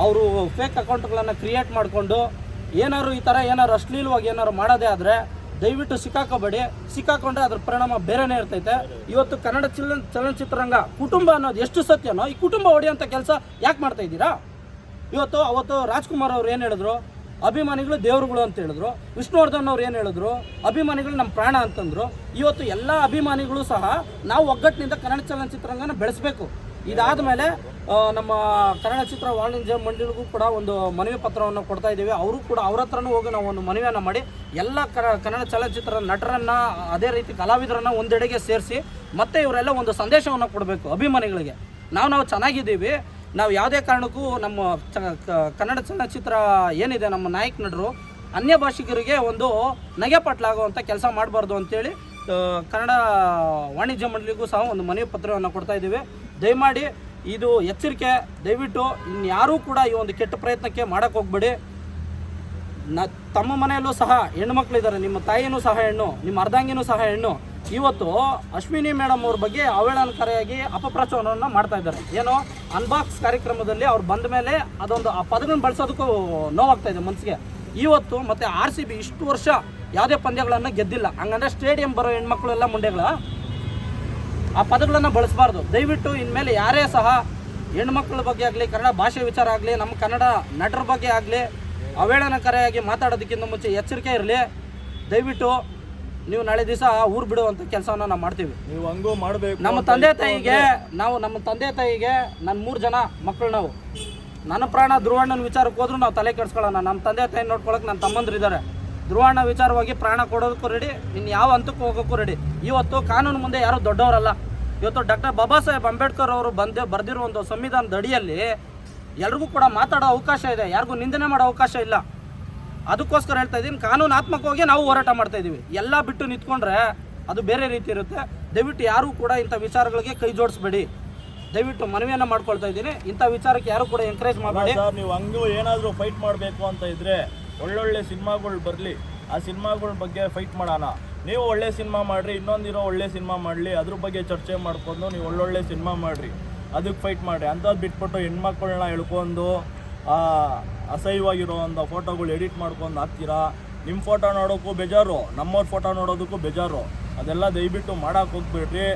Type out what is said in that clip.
ಅವರು fake ಅಕೌಂಟ್ಗಳನ್ನು create ಮಾಡಿಕೊಂಡು ಏನಾದ್ರು ಈ ಥರ ಏನಾದ್ರು ಅಶ್ಲೀಲವಾಗಿ ಏನಾದ್ರು ಮಾಡೋದೇ ಆದರೆ ದಯವಿಟ್ಟು ಸಿಕ್ಕಾಕೋಬೇಡಿ. ಸಿಕ್ಕಾಕೊಂಡ್ರೆ ಅದ್ರ ಪರಿಣಾಮ ಬೇರೆನೇ ಇರ್ತೈತೆ. ಇವತ್ತು ಕನ್ನಡ ಚಲನಚಿತ್ರರಂಗ ಕುಟುಂಬ ಅನ್ನೋದು ಎಷ್ಟು ಸತ್ಯನೋ ಈ ಕುಟುಂಬ ಹೊಡೆಯೋಂಥ ಕೆಲಸ ಯಾಕೆ ಮಾಡ್ತಾ ಇದ್ದೀರಾ? ಅವತ್ತು ರಾಜ್ಕುಮಾರ್ ಅವ್ರು ಏನು ಹೇಳಿದ್ರು, ಅಭಿಮಾನಿಗಳು ದೇವರುಗಳು ಅಂತ ಹೇಳಿದ್ರು. ವಿಷ್ಣುವರ್ಧನ್ ಅವ್ರು ಏನು ಹೇಳಿದ್ರು, ಅಭಿಮಾನಿಗಳು ನಮ್ಮ ಪ್ರಾಣ ಅಂತಂದರು. ಇವತ್ತು ಎಲ್ಲ ಅಭಿಮಾನಿಗಳು ಸಹ ನಾವು ಒಗ್ಗಟ್ಟಿನಿಂದ ಕನ್ನಡ ಚಲನಚಿತ್ರರಂಗನ ಬೆಳೆಸಬೇಕು. ಇದಾದ ಮೇಲೆ ನಮ್ಮ ಕನ್ನಡ ಚಿತ್ರ ವಾಣಿಜ್ಯ ಮಂಡಳಿಗೂ ಕೂಡ ಒಂದು ಮನವಿ ಪತ್ರವನ್ನು ಕೊಡ್ತಾ ಇದ್ದೀವಿ. ಅವರು ಕೂಡ ಅವ್ರ ಹತ್ರನೂ ಹೋಗಿ ನಾವು ಒಂದು ಮನವಿಯನ್ನು ಮಾಡಿ ಎಲ್ಲ ಕನ್ನಡ ಚಲನಚಿತ್ರ ನಟರನ್ನು ಅದೇ ರೀತಿ ಕಲಾವಿದರನ್ನು ಒಂದೆಡೆಗೆ ಸೇರಿಸಿ ಮತ್ತೆ ಇವರೆಲ್ಲ ಒಂದು ಸಂದೇಶವನ್ನು ಕೊಡಬೇಕು ಅಭಿಮಾನಿಗಳಿಗೆ. ನಾವು ಚೆನ್ನಾಗಿದ್ದೀವಿ, ನಾವು ಯಾವುದೇ ಕಾರಣಕ್ಕೂ ನಮ್ಮ ಕನ್ನಡ ಚಲನಚಿತ್ರ ಏನಿದೆ ನಮ್ಮ ನಾಯಕ ನಟರು ಅನ್ಯ ಭಾಷಿಗರಿಗೆ ಒಂದು ನಗೆಪಟ್ಲಾಗುವಂಥ ಕೆಲಸ ಮಾಡಬಾರ್ದು ಅಂತೇಳಿ ಕನ್ನಡ ವಾಣಿಜ್ಯ ಮಂಡಳಿಗೂ ಸಹ ಒಂದು ಮನವಿ ಪತ್ರವನ್ನು ಕೊಡ್ತಾ ಇದ್ದೀವಿ. ದಯಮಾಡಿ ಇದು ಎಚ್ಚರಿಕೆ. ದಯವಿಟ್ಟು ಇನ್ಯಾರೂ ಕೂಡ ಈ ಒಂದು ಕೆಟ್ಟ ಪ್ರಯತ್ನಕ್ಕೆ ಮಾಡೋಕ್ಕೆ ಹೋಗ್ಬೇಡಿ. ತಮ್ಮ ಮನೆಯಲ್ಲೂ ಸಹ ಹೆಣ್ಮಕ್ಳಿದ್ದಾರೆ, ನಿಮ್ಮ ತಾಯಿನೂ ಸಹ ಹೆಣ್ಣು, ನಿಮ್ಮ ಅರ್ಧಾಂಗಿನೂ ಸಹ ಹೆಣ್ಣು. ಇವತ್ತು ಅಶ್ವಿನಿ ಮೇಡಮ್ ಅವ್ರ ಬಗ್ಗೆ ಅವಹೇಳನಕಾರಿಯಾಗಿ ಅಪಪ್ರಚಾರವನ್ನು ಮಾಡ್ತಾ ಇದ್ದಾರೆ. ಏನೋ ಅನ್ಬಾಕ್ಸ್ ಕಾರ್ಯಕ್ರಮದಲ್ಲಿ ಅವ್ರು ಬಂದ ಮೇಲೆ ಅದೊಂದು ಆ ಪದಗಳನ್ನು ಬಳಸೋದಕ್ಕೂ ನೋವಾಗ್ತಾ ಇದೆ ಮನಸ್ಸಿಗೆ. ಇವತ್ತು ಮತ್ತು RCB ಇಷ್ಟು ವರ್ಷ ಯಾವುದೇ ಪಂದ್ಯಗಳನ್ನು ಗೆದ್ದಿಲ್ಲ, ಹಂಗಂದ್ರೆ ಸ್ಟೇಡಿಯಂ ಬರೋ ಹೆಣ್ಮಕ್ಳೆಲ್ಲ ಮುಂಡೆಗಳ ಆ ಪದಗಳನ್ನು ಬಳಸಬಾರ್ದು. ದಯವಿಟ್ಟು ಇನ್ಮೇಲೆ ಯಾರೇ ಸಹ ಹೆಣ್ಮಕ್ಳ ಬಗ್ಗೆ ಆಗಲಿ, ಕನ್ನಡ ಭಾಷೆ ವಿಚಾರ ಆಗಲಿ, ನಮ್ಮ ಕನ್ನಡ ನಟರ ಬಗ್ಗೆ ಆಗಲಿ ಅವಹೇಳನಕಾರಿಯಾಗಿ ಮಾತಾಡೋದಕ್ಕಿಂತ ಮುಂಚೆ ಎಚ್ಚರಿಕೆ ಇರಲಿ. ದಯವಿಟ್ಟು ನೀವು ನಾಳೆ ದಿವಸ ಊರು ಬಿಡುವಂಥ ಕೆಲಸವನ್ನು ನಾವು ಮಾಡ್ತೀವಿ. ನೀವು ಹಂಗೂ ಮಾಡಬೇಕು. ನಮ್ಮ ತಂದೆ ತಾಯಿಗೆ ನನ್ನ 3 ಜನ ಮಕ್ಕಳು. ನಾವು ನನ್ನ ಪ್ರಾಣ ಧ್ರುವಣ್ಣನ ವಿಚಾರಕ್ಕೆ ಹೋದ್ರೂ ನಾವು ತಲೆ ಕೆಡಿಸ್ಕೊಳ್ಳೋಣ. ನಮ್ಮ ತಂದೆ ತಾಯಿ ನೋಡ್ಕೊಳಕ್ಕೆ ನನ್ನ ತಮ್ಮಂದಿರಿದ್ದಾರೆ. ಧ್ರುವಣ್ಣ ವಿಚಾರವಾಗಿ ಪ್ರಾಣ ಕೊಡೋದಕ್ಕೂ ರೆಡಿ, ಇನ್ನು ಯಾವ ಹಂತಕ್ಕೂ ಹೋಗೋಕ್ಕೂ ರೆಡಿ. ಇವತ್ತು ಕಾನೂನು ಮುಂದೆ ಯಾರೂ ದೊಡ್ಡವರಲ್ಲ. ಇವತ್ತು ಡಾಕ್ಟರ್ ಬಾಬಾ ಸಾಹೇಬ್ ಅಂಬೇಡ್ಕರ್ ಅವರು ಬರೆದಿರೋ ಒಂದು ಸಂವಿಧಾನದ ಅಡಿಯಲ್ಲಿ ಎಲ್ರಿಗೂ ಕೂಡ ಮಾತಾಡೋ ಅವಕಾಶ ಇದೆ, ಯಾರಿಗೂ ನಿಂದನೆ ಮಾಡೋ ಅವಕಾಶ ಇಲ್ಲ. ಅದಕ್ಕೋಸ್ಕರ ಹೇಳ್ತಾ ಇದ್ದೀನಿ, ಕಾನೂನಾತ್ಮಕವಾಗಿ ನಾವು ಹೋರಾಟ ಮಾಡ್ತಾ ಇದ್ದೀವಿ. ಎಲ್ಲ ಬಿಟ್ಟು ನಿಂತ್ಕೊಂಡ್ರೆ ಅದು ಬೇರೆ ರೀತಿ ಇರುತ್ತೆ. ದಯವಿಟ್ಟು ಯಾರೂ ಕೂಡ ಇಂಥ ವಿಚಾರಗಳಿಗೆ ಕೈ ಜೋಡಿಸ್ಬೇಡಿ. ದಯವಿಟ್ಟು ಮನವಿಯನ್ನು ಮಾಡ್ಕೊಳ್ತಾ ಇದ್ದೀನಿ, ಇಂಥ ವಿಚಾರಕ್ಕೆ ಯಾರು ಕೂಡ ಎಂಕರೇಜ್ ಮಾಡಬೇಡಿ. ನೀವು ಹಂಗೂ ಏನಾದರೂ ಫೈಟ್ ಮಾಡಬೇಕು ಅಂತ ಇದ್ದರೆ ಒಳ್ಳೊಳ್ಳೆ ಸಿನಿಮಾಗಳು ಬರಲಿ, ಆ ಸಿನಿಮಾಗಳ ಬಗ್ಗೆ ಫೈಟ್ ಮಾಡೋಣ. ನೀವು ಒಳ್ಳೆ ಸಿನಿಮಾ ಮಾಡಿರಿ, ಇನ್ನೊಂದಿರೋ ಒಳ್ಳೆ ಸಿನಿಮಾ ಮಾಡಲಿ, ಅದ್ರ ಬಗ್ಗೆ ಚರ್ಚೆ ಮಾಡ್ಕೊಂಡು ನೀವು ಒಳ್ಳೊಳ್ಳೆ ಸಿನಿಮಾ ಮಾಡಿರಿ, ಅದಕ್ಕೆ ಫೈಟ್ ಮಾಡಿರಿ. ಅಂಥದ್ದು ಬಿಟ್ಬಿಟ್ಟು ಹೆಣ್ಮಕ್ಳನ್ನ ಎಳ್ಕೊಂಡು ಅಸಹ್ಯವಾಗಿರೋ ಒಂದು ಫೋಟೋಗಳು ಎಡಿಟ್ ಮಾಡ್ಕೊಂಡು ಹಾಕ್ತೀರಾ. ನಿಮ್ಮ ಫೋಟೋ ನೋಡೋಕ್ಕೂ ಬೇಜಾರು, ನಮ್ಮವ್ರ ಫೋಟೋ ನೋಡೋದಕ್ಕೂ ಬೇಜಾರು. ಅದೆಲ್ಲ ದಯವಿಟ್ಟು ಮಾಡೋಕ್ಕೆ ಹೋಗ್ಬೇಡ್ರಿ.